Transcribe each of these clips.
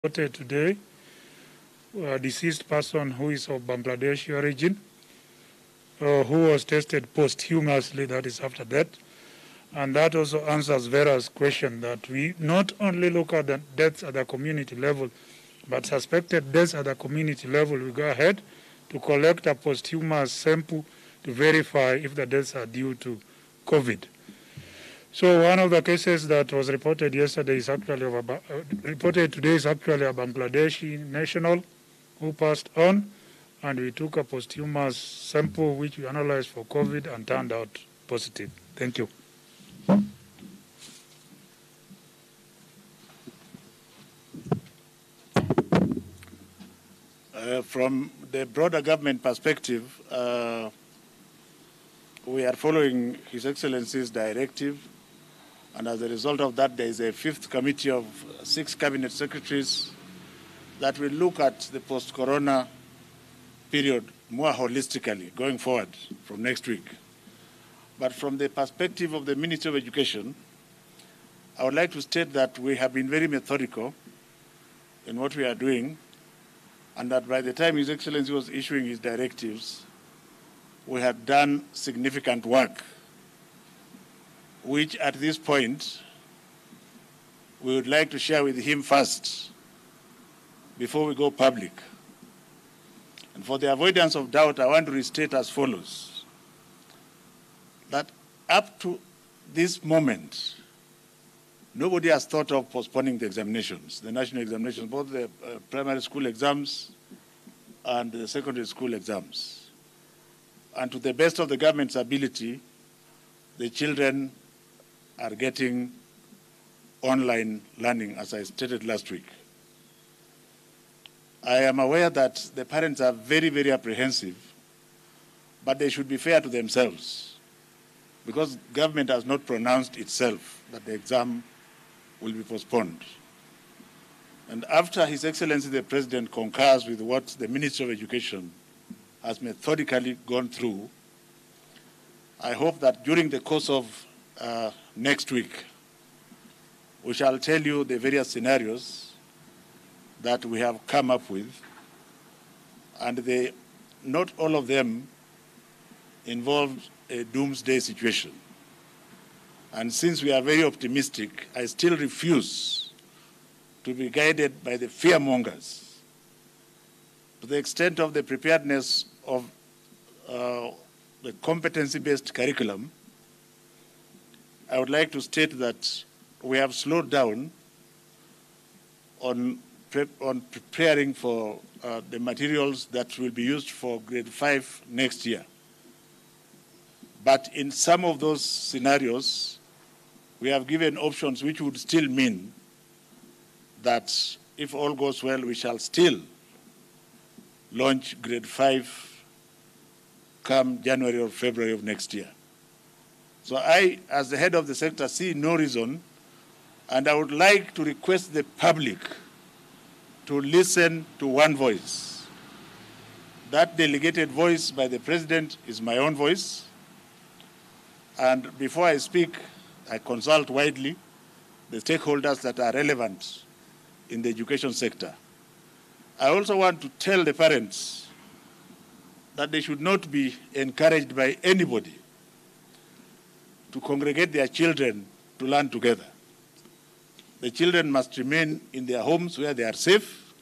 reported today, a deceased person who is of Bangladeshi origin, who was tested posthumously, that is after death. And that also answers various questions that we not only look at the deaths at the community level, but suspected deaths at the community level. We go ahead to collect a posthumous sample to verify if the deaths are due to COVID. So one of the cases that was reported yesterday is actually reported today is actually a Bangladeshi national who passed on, and we took a posthumous sample which we analyzed for COVID and turned out positive. Thank you. From the broader government perspective, we are following His Excellency's directive, and as a result of that, there is a fifth committee of 6 cabinet secretaries that will look at the post-corona period more holistically going forward from next week. But from the perspective of the Ministry of Education, I would like to state that we have been very methodical in what we are doing, and that by the time His Excellency was issuing his directives, we had done significant work, which at this point we would like to share with him first before we go public. And for the avoidance of doubt, I want to restate as follows: that up to this moment, nobody has thought of postponing the examinations, the national examinations, both the primary school exams and the secondary school exams. And to the best of the government's ability, the children are getting online learning, as I stated last week. I am aware that the parents are very, very apprehensive, but they should be fair to themselves, because government has not pronounced itself that the exam will be postponed. And after His Excellency the President concurs with what the Ministry of Education has methodically gone through, I hope that during the course of next week, we shall tell you the various scenarios that we have come up with, and not all of them involve a doomsday situation. And since we are very optimistic, I still refuse to be guided by the fearmongers. To the extent of the preparedness of the competency-based curriculum, I would like to state that we have slowed down on preparing for the materials that will be used for grade 5 next year. But in some of those scenarios, we have given options which would still mean that if all goes well, we shall still launch grade 5 come January or February of next year. So I, as the head of the sector, see no reason, and I would like to request the public to listen to one voice. That delegated voice by the President is my own voice, and before I speak, I consult widely the stakeholders that are relevant in the education sector. I also want to tell the parents that they should not be encouraged by anybody to congregate their children to learn together. The children must remain in their homes where they are safe,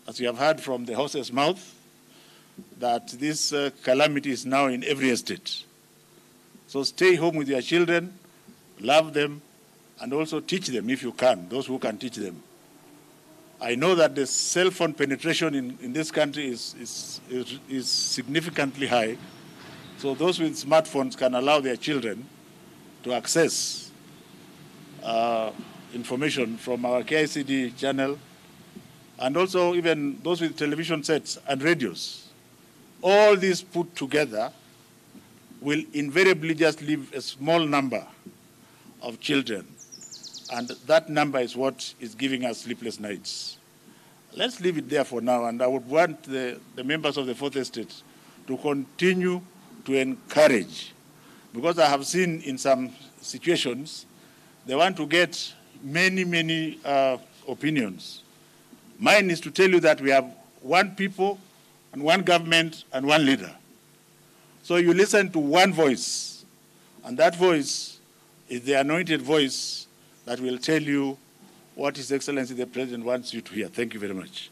as you have heard from the horse's mouth, that this calamity is now in every estate. So stay home with your children, love them, and also teach them if you can, those who can teach them. I know that the cell phone penetration in this country is significantly high, so those with smartphones can allow their children to access information from our KCSE channel, and also even those with television sets and radios. All these put together will invariably just leave a small number of children, and that number is what is giving us sleepless nights. Let's leave it there for now, and I would want the members of the Fourth Estate to continue to encourage, because I have seen in some situations they want to get many opinions. Mine is to tell you that we have one people and one government and one leader. So you listen to one voice, and that voice is the anointed voice that will tell you what His Excellency the President wants you to hear. Thank you very much.